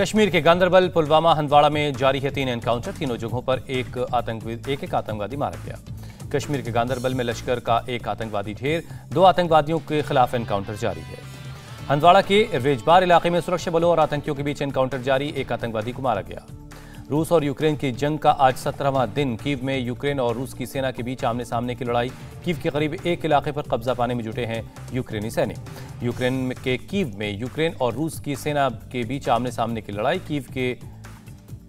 कश्मीर के गांदरबल, पुलवामा, हंदवाड़ा में जारी है 3 एनकाउंटर। तीनों जगहों पर एक आतंकवादी मारा गया। कश्मीर के गांदरबल में लश्कर का एक आतंकवादी ढेर, 2 आतंकवादियों के खिलाफ एनकाउंटर जारी है। हंदवाड़ा के रेजबार इलाके में सुरक्षा बलों और आतंकियों के बीच एनकाउंटर जारी, एक आतंकवादी को मारा गया। रूस और यूक्रेन की जंग का आज 17वां दिन। कीव में यूक्रेन और रूस की सेना के बीच आमने सामने की लड़ाई। कीव के करीब एक इलाके पर कब्जा पाने में जुटे हैं यूक्रेनी सैनिक। यूक्रेन के कीव में यूक्रेन और रूस की सेना के बीच आमने सामने की लड़ाई। कीव के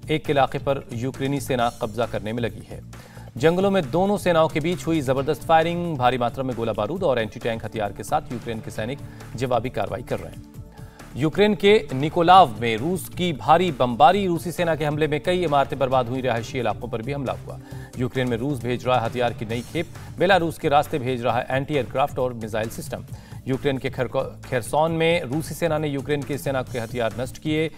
एक इलाके पर यूक्रेनी सेना कब्जा करने में लगी है। जंगलों में दोनों सेनाओं के बीच हुई जबरदस्त फायरिंग। भारी मात्रा में गोला बारूद और एंटी टैंक हथियार के साथ यूक्रेन के सैनिक जवाबी कार्रवाई कर रहे हैं। यूक्रेन के निकोलाव में रूस की भारी बमबारी। रूसी सेना के हमले में कई इमारतें बर्बाद हुई। रिहायशी इलाकों पर भी हमला हुआ। यूक्रेन में रूस भेज रहा है हथियार की नई खेप। बेलारूस के रास्ते भेज रहा है एंटी एयरक्राफ्ट और मिसाइल सिस्टम। यूक्रेन के खेरसॉन में रूसी सेना ने यूक्रेन की सेना के हथियार नष्ट किए।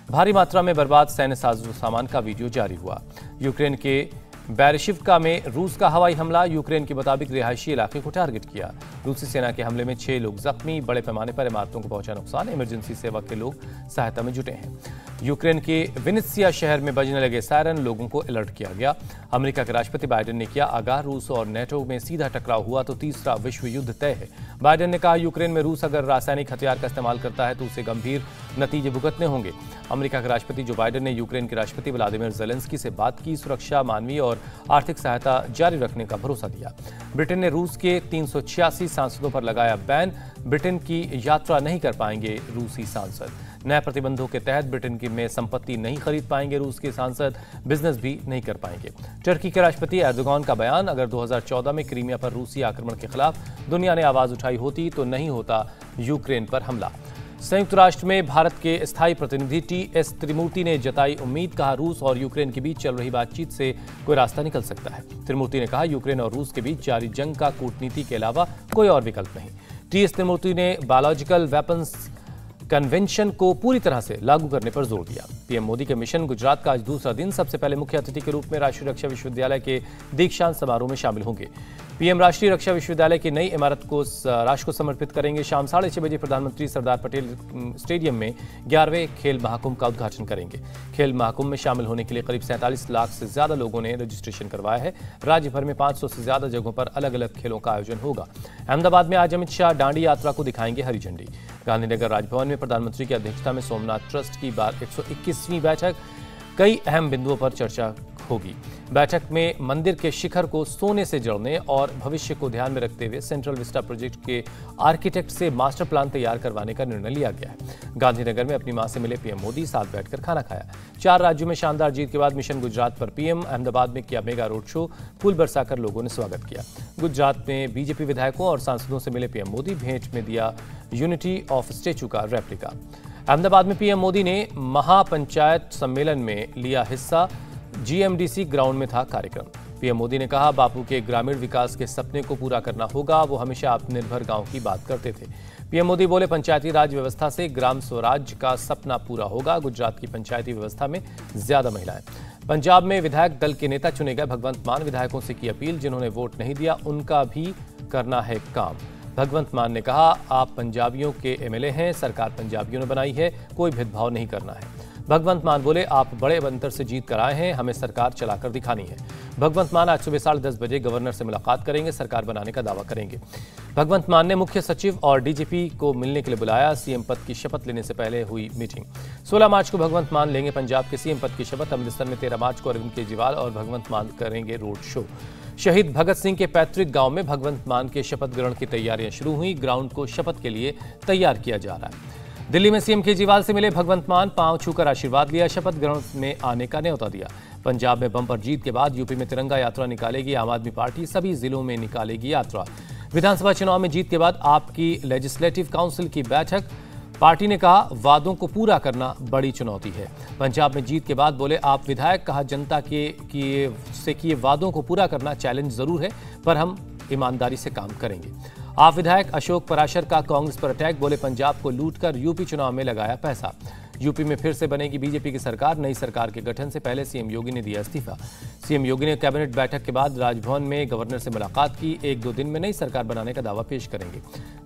भारी मात्रा में बर्बाद सैन्य सामान का वीडियो जारी हुआ। यूक्रेन के बैरशिव्का में रूस का हवाई हमला। यूक्रेन के मुताबिक रिहायशी इलाके को टारगेट किया। रूसी सेना के हमले में 6 लोग जख्मी। बड़े पैमाने पर इमारतों को पहुंचा नुकसान। इमरजेंसी सेवा के लोग सहायता में जुटे हैं। यूक्रेन के विनित्सिया शहर में बजने लगे सायरन, लोगों को अलर्ट किया गया। अमेरिका के राष्ट्रपति बाइडेन ने किया आगाह, रूस और नेटो में सीधा टकराव हुआ तो तीसरा विश्व युद्ध तय है। बाइडेन ने कहा, यूक्रेन में रूस अगर रासायनिक हथियार का इस्तेमाल करता है तो उसे गंभीर नतीजे भुगतने होंगे। अमेरिका के राष्ट्रपति जो बाइडेन ने यूक्रेन के राष्ट्रपति व्लादिमीर ज़ेलेंस्की से बात की। सुरक्षा, मानवीय और आर्थिक सहायता जारी रखने का भरोसा दिया। ब्रिटेन ने रूस के 386 सांसदों पर लगाया बैन। ब्रिटेन की यात्रा नहीं कर पाएंगे रूसी सांसद। नए प्रतिबंधों के तहत ब्रिटेन की में संपत्ति नहीं खरीद पाएंगे रूस के सांसद। बिजनेस भी नहीं कर पाएंगे। टर्की के राष्ट्रपति एर्दोगान का बयान, अगर 2014 में क्रीमिया पर रूसी आक्रमण के खिलाफ दुनिया ने आवाज उठाई होती तो नहीं होता यूक्रेन पर हमला। संयुक्त राष्ट्र में भारत के स्थायी प्रतिनिधि टी.एस. त्रिमूर्ति ने जताई उम्मीद, कहा रूस और यूक्रेन के बीच चल रही बातचीत से कोई रास्ता निकल सकता है। त्रिमूर्ति ने कहा, यूक्रेन और रूस के बीच जारी जंग का कूटनीति के अलावा कोई और विकल्प नहीं। टी.एस. त्रिमूर्ति ने बायोलॉजिकल वेपन्स कन्वेंशन को पूरी तरह से लागू करने पर जोर दिया। पीएम मोदी के मिशन गुजरात का आज दूसरा दिन। सबसे पहले मुख्य अतिथि के रूप में राष्ट्रीय रक्षा विश्वविद्यालय के दीक्षांत समारोह में शामिल होंगे। पीएम राष्ट्रीय रक्षा विश्वविद्यालय की नई इमारत को राष्ट्र को समर्पित करेंगे। शाम 6:30 बजे प्रधानमंत्री सरदार पटेल स्टेडियम में 11वें खेल महाकुंभ का उद्घाटन करेंगे। खेल महाकुंभ में शामिल होने के लिए करीब 47 लाख से ज्यादा लोगों ने रजिस्ट्रेशन करवाया है। राज्य भर में 500 से ज्यादा जगहों पर अलग अलग खेलों का आयोजन होगा। अहमदाबाद में आज अमित शाह दांडी यात्रा को दिखाएंगे हरी झंडी। गांधीनगर राजभवन में प्रधानमंत्री की अध्यक्षता में सोमनाथ ट्रस्ट की 121वीं बैठक। कई अहम बिंदुओं पर चर्चा होगी। बैठक में मंदिर के शिखर को सोने से जड़ने और भविष्य को ध्यान में रखते हुए सेंट्रल विस्टा प्रोजेक्ट के आर्किटेक्ट से मास्टर प्लान तैयार करवाने का निर्णय लिया गया है। गांधीनगर में अपनी मां से मिले पीएम मोदी, साथ बैठकर खाना खाया। 4 राज्यों में शानदार जीत के बाद मिशन गुजरात पर पीएम। अहमदाबाद में किया मेगा रोड शो, फूल बरसाकर लोगों ने स्वागत किया। गुजरात में बीजेपी विधायकों और सांसदों से मिले पीएम मोदी, भेंट में दिया यूनिटी ऑफ स्टेचू का रेप्लिका। अहमदाबाद में पीएम मोदी ने महापंचायत सम्मेलन में लिया हिस्सा। जीएमडीसी ग्राउंड में था कार्यक्रम। पीएम मोदी ने कहा, बापू के ग्रामीण विकास के सपने को पूरा करना होगा। वो हमेशा आत्मनिर्भर गांव की बात करते थे। पीएम मोदी बोले, पंचायती राज व्यवस्था से ग्राम स्वराज का सपना पूरा होगा। गुजरात की पंचायती व्यवस्था में ज्यादा महिलाएं। पंजाब में विधायक दल के नेता चुने गए भगवंत मान। विधायकों से की अपील, जिन्होंने वोट नहीं दिया उनका भी करना है काम। भगवंत मान ने कहा, आप पंजाबियों के एमएलए हैं, सरकार पंजाबियों ने बनाई है, कोई भेदभाव नहीं करना है। भगवंत मान बोले, आप बड़े अंतर से जीत कर आए हैं, हमें सरकार चलाकर दिखानी है। भगवंत मान आज सुबह 10:30 बजे गवर्नर से मुलाकात करेंगे, सरकार बनाने का दावा करेंगे। भगवंत मान ने मुख्य सचिव और डीजीपी को मिलने के लिए बुलाया। सीएम पद की शपथ लेने से पहले हुई मीटिंग। 16 मार्च को भगवंत मान लेंगे पंजाब के सीएम पद की शपथ। अमृतसर में 13 मार्च को अरविंद केजरीवाल और भगवंत मान करेंगे रोड शो। शहीद भगत सिंह के पैतृक गांव में भगवंत मान के शपथ ग्रहण की तैयारियां शुरू हुई। ग्राउंड को शपथ के लिए तैयार किया जा रहा है। दिल्ली में सीएम केजरीवाल से मिले भगवंत मान, पांव छूकर आशीर्वाद लिया। शपथ ग्रहण में आने का न्योता दिया। पंजाब में बम्पर जीत के बाद यूपी में तिरंगा यात्रा निकालेगी आम आदमी पार्टी। सभी जिलों में निकालेगी यात्रा। विधानसभा चुनाव में जीत के बाद आपकी लेजिस्लेटिव काउंसिल की बैठक। पार्टी ने कहा, वादों को पूरा करना बड़ी चुनौती है। पंजाब में जीत के बाद बोले आप विधायक, कहा जनता के किए वादों को पूरा करना चैलेंज जरूर है, पर हम ईमानदारी से काम करेंगे। आप विधायक अशोक पराशर का कांग्रेस पर अटैक, बोले पंजाब को लूटकर यूपी चुनाव में लगाया पैसा। यूपी में फिर से बनेगी बीजेपी की सरकार। नई सरकार के गठन से पहले सीएम योगी ने दिया इस्तीफा। सीएम योगी ने कैबिनेट बैठक के बाद राजभवन में गवर्नर से मुलाकात की। 1-2 दिन में नई सरकार बनाने का दावा पेश करेंगे।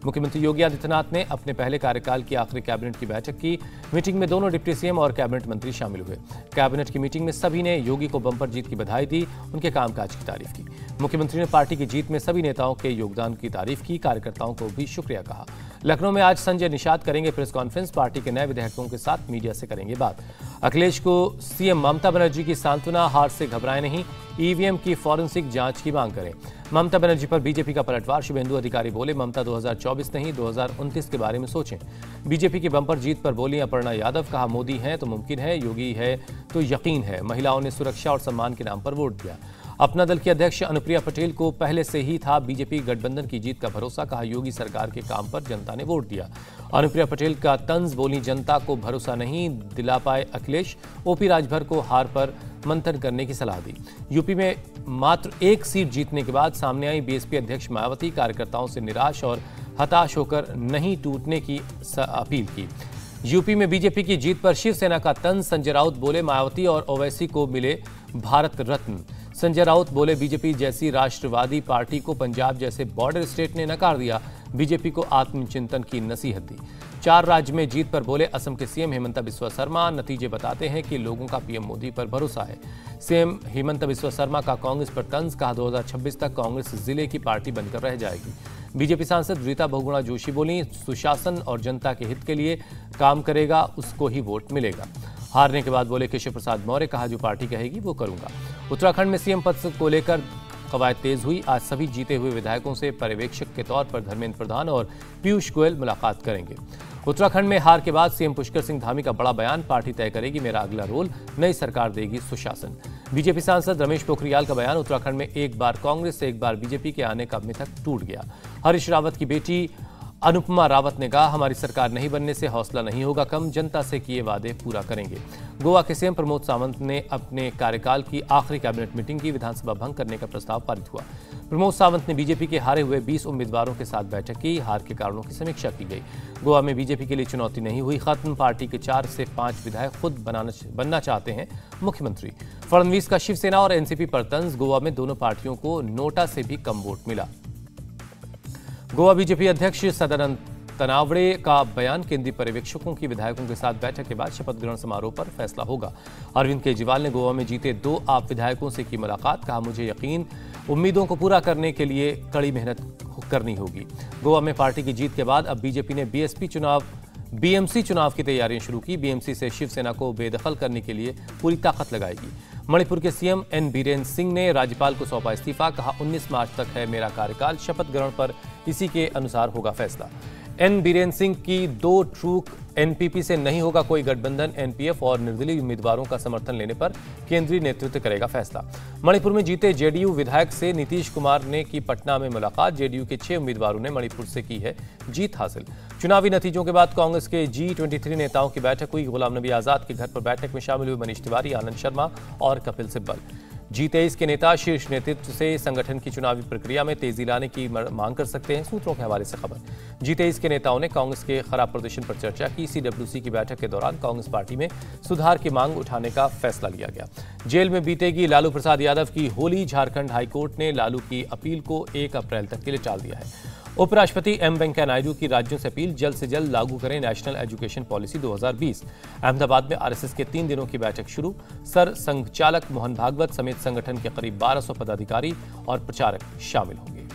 मुख्यमंत्री योगी आदित्यनाथ ने अपने पहले कार्यकाल की आखिरी कैबिनेट की बैठक की। मीटिंग में दोनों डिप्टी सीएम और कैबिनेट मंत्री शामिल हुए। कैबिनेट की मीटिंग में सभी ने योगी को बम्पर जीत की बधाई दी, उनके कामकाज की तारीफ की। मुख्यमंत्री ने पार्टी की जीत में सभी नेताओं के योगदान की तारीफ की, कार्यकर्ताओं को भी शुक्रिया कहा। लखनऊ में आज संजय निषाद करेंगे प्रेस कॉन्फ्रेंस। पार्टी के नए विधायकों के साथ मीडिया से करेंगे बात। अखिलेश को सीएम ममता बनर्जी की सांत्वना, हार से घबराए नहीं, ईवीएम की फॉरेंसिक जांच की मांग करें। ममता बनर्जी पर बीजेपी का पलटवार। शुभेंदु अधिकारी बोले, ममता 2024 नहीं 2029 के बारे में सोचें। बीजेपी की बंपर जीत पर बोली अपर्णा यादव, कहा मोदी है तो मुमकिन है, योगी है तो यकीन है। महिलाओं ने सुरक्षा और सम्मान के नाम पर वोट दिया। अपना दल की अध्यक्ष अनुप्रिया पटेल को पहले से ही था बीजेपी गठबंधन की जीत का भरोसा, कहा योगी सरकार के काम पर जनता ने वोट दिया। अनुप्रिया पटेल का तंज, बोली जनता को भरोसा नहीं दिला पाए अखिलेश। ओपी राजभर को हार पर मंथन करने की सलाह दी। यूपी में मात्र 1 सीट जीतने के बाद सामने आई बीएसपी अध्यक्ष मायावती। कार्यकर्ताओं से निराश और हताश होकर नहीं टूटने की अपील की। यूपी में बीजेपी की जीत पर शिवसेना का तंज। संजय राउत बोले, मायावती और ओवैसी को मिले भारत रत्न। संजय राउत बोले, बीजेपी जैसी राष्ट्रवादी पार्टी को पंजाब जैसे बॉर्डर स्टेट ने नकार दिया। बीजेपी को आत्मचिंतन की नसीहत दी। 4 राज्य में जीत पर बोले असम के सीएम हिमंता बिस्वा शर्मा, नतीजे बताते हैं कि लोगों का पीएम मोदी पर भरोसा है। सीएम हिमंता बिस्वा शर्मा का कांग्रेस पर तंज, कहा 2026 तक कांग्रेस जिले की पार्टी बनकर रह जाएगी। बीजेपी सांसद रीता बहुगुणा जोशी बोली, सुशासन और जनता के हित के लिए काम करेगा, उसको ही वोट मिलेगा। हारने के बाद बोले केशव प्रसाद मौर्य, कहा जो पार्टी कहेगी वो करूंगा। उत्तराखंड में सीएम पद को लेकर कवायद तेज हुई। आज सभी जीते हुए विधायकों से पर्यवेक्षक के तौर पर धर्मेंद्र प्रधान और पीयूष गोयल मुलाकात करेंगे। उत्तराखंड में हार के बाद सीएम पुष्कर सिंह धामी का बड़ा बयान, पार्टी तय करेगी मेरा अगला रोल, नई सरकार देगी सुशासन। बीजेपी सांसद रमेश पोखरियाल का बयान, उत्तराखंड में एक बार कांग्रेस से एक बार बीजेपी के आने का मिथक टूट गया। हरीश रावत की बेटी अनुपमा रावत ने कहा, हमारी सरकार नहीं बनने से हौसला नहीं होगा कम, जनता से किए वादे पूरा करेंगे। गोवा के सीएम प्रमोद सावंत ने अपने कार्यकाल की आखिरी कैबिनेट मीटिंग की। विधानसभा भंग करने का प्रस्ताव पारित हुआ। प्रमोद सावंत ने बीजेपी के हारे हुए 20 उम्मीदवारों के साथ बैठक की। हार के कारणों की समीक्षा की गई। गोवा में बीजेपी के लिए चुनौती नहीं हुई खत्म। पार्टी के 4 से 5 विधायक खुद बनना चाहते हैं मुख्यमंत्री। फडणवीस का शिवसेना और एनसीपी पर तंज, गोवा में दोनों पार्टियों को नोटा से भी कम वोट मिला। गोवा बीजेपी अध्यक्ष सदानंद तनावड़े का बयान, केंद्रीय पर्यवेक्षकों की विधायकों के साथ बैठक के बाद शपथ ग्रहण समारोह पर फैसला होगा। अरविंद केजरीवाल ने गोवा में जीते 2 आप विधायकों से की मुलाकात, कहा मुझे यकीन उम्मीदों को पूरा करने के लिए कड़ी मेहनत करनी होगी। गोवा में पार्टी की जीत के बाद अब बीजेपी ने बीएमसी चुनाव की तैयारियां शुरू की। बीएमसी से शिवसेना को बेदखल करने के लिए पूरी ताकत लगाएगी। मणिपुर के सीएम एन बीरेन सिंह ने राज्यपाल को सौंपा इस्तीफा, कहा 19 मार्च तक है मेरा कार्यकाल, शपथ ग्रहण पर इसी के अनुसार होगा फैसला। एन बीरेन सिंह की 2 ट्रूक एनपीपी से नहीं होगा कोई गठबंधन, एनपीएफ और निर्दलीय उम्मीदवारों का समर्थन लेने पर केंद्रीय नेतृत्व करेगा फैसला। मणिपुर में जीते जेडीयू विधायक से नीतीश कुमार ने की पटना में मुलाकात। जेडीयू के 6 उम्मीदवारों ने मणिपुर से की है जीत हासिल। चुनावी नतीजों के बाद कांग्रेस के G23 नेताओं की बैठक हुई। गुलाम नबी आजाद के घर पर बैठक में शामिल हुए मनीष तिवारी, आनंद शर्मा और कपिल सिब्बल। G23 के नेता शीर्ष नेतृत्व से संगठन की चुनावी प्रक्रिया में तेजी लाने की मांग कर सकते हैं, सूत्रों के हवाले से खबर। G23 के नेताओं ने कांग्रेस के खराब प्रदर्शन पर चर्चा की। CWC की बैठक के दौरान कांग्रेस पार्टी में सुधार की मांग उठाने का फैसला लिया गया। जेल में बीतेगी लालू प्रसाद यादव की होली। झारखंड हाईकोर्ट ने लालू की अपील को 1 अप्रैल तक के लिए टाल दिया है। उपराष्ट्रपति एम वेंकैया नायडू की राज्यों से अपील, जल्द से जल्द लागू करें नेशनल एजुकेशन पॉलिसी 2020। अहमदाबाद में आरएसएस के 3 दिनों की बैठक शुरू। सर संघचालक मोहन भागवत समेत संगठन के करीब 1200 पदाधिकारी और प्रचारक शामिल होंगे।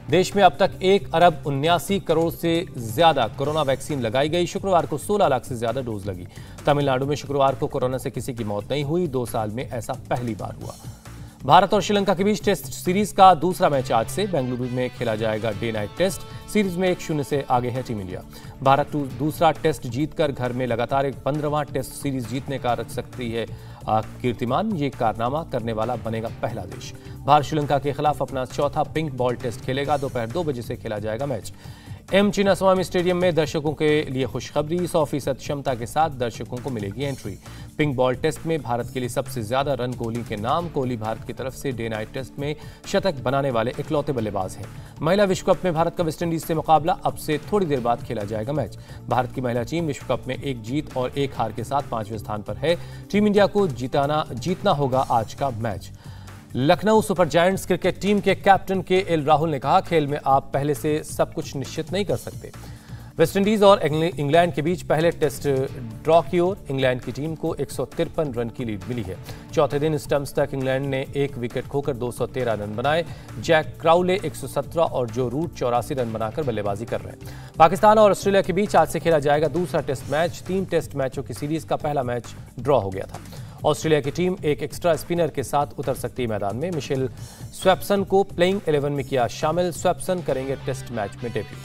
देश में अब तक 1,79 करोड़ से ज्यादा कोरोना वैक्सीन लगाई गई। शुक्रवार को 16 लाख से ज्यादा डोज लगी। तमिलनाडु में शुक्रवार को कोरोना से किसी की मौत नहीं हुई। 2 साल में ऐसा पहली बार हुआ। भारत और श्रीलंका के बीच टेस्ट सीरीज का दूसरा मैच आज से बेंगलुरु में खेला जाएगा डे नाइट टेस्ट। सीरीज में 1-0 से आगे है टीम इंडिया। भारत दूसरा टेस्ट जीतकर घर में लगातार एक 15वां टेस्ट सीरीज जीतने का रख सकती है कीर्तिमान। ये कारनामा करने वाला बनेगा पहला देश। भारत श्रीलंका के खिलाफ अपना चौथा पिंक बॉल टेस्ट खेलेगा। दोपहर 2 बजे से खेला जाएगा मैच। एम चिन्नास्वामी स्टेडियम में दर्शकों के लिए खुशखबरी, 100% क्षमता के साथ दर्शकों को मिलेगी एंट्री। पिंक बॉल टेस्ट में भारत के लिए सबसे ज्यादा रन कोहली के नाम। कोहली भारत की तरफ से डे नाइट टेस्ट में शतक बनाने वाले इकलौते बल्लेबाज हैं। महिला विश्व कप में भारत का वेस्टइंडीज से मुकाबला। अब से थोड़ी देर बाद खेला जाएगा मैच। भारत की महिला टीम विश्व कप में 1 जीत और 1 हार के साथ 5वें स्थान पर है। टीम इंडिया को जीतना होगा आज का match. Lucknow super giants cricket team के कैप्टन KL राहुल ने कहा, खेल में आप पहले से सब कुछ निश्चित नहीं कर सकते। वेस्टइंडीज और इंग्लैंड के बीच पहले टेस्ट ड्रॉ की ओर। इंग्लैंड की टीम को 153 रन की लीड मिली है। चौथे दिन स्टंप्स तक इंग्लैंड ने 1 विकेट खोकर 213 रन बनाए। जैक क्राउले 117 और जो रूट 84 रन बनाकर बल्लेबाजी कर रहे हैं। पाकिस्तान और ऑस्ट्रेलिया के बीच आज से खेला जाएगा दूसरा टेस्ट मैच। 3 टेस्ट मैचों की सीरीज का पहला मैच ड्रॉ हो गया था। ऑस्ट्रेलिया की टीम एक एक्स्ट्रा स्पिनर के साथ उतर सकती है मैदान में। मिशेल स्वैप्सन को प्लेइंग 11 में किया शामिल। स्वैप्सन करेंगे टेस्ट मैच में डेब्यू।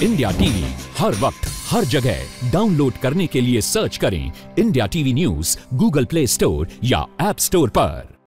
इंडिया टीवी हर वक्त हर जगह डाउनलोड करने के लिए सर्च करें India TV news Google play store या ऐप स्टोर पर।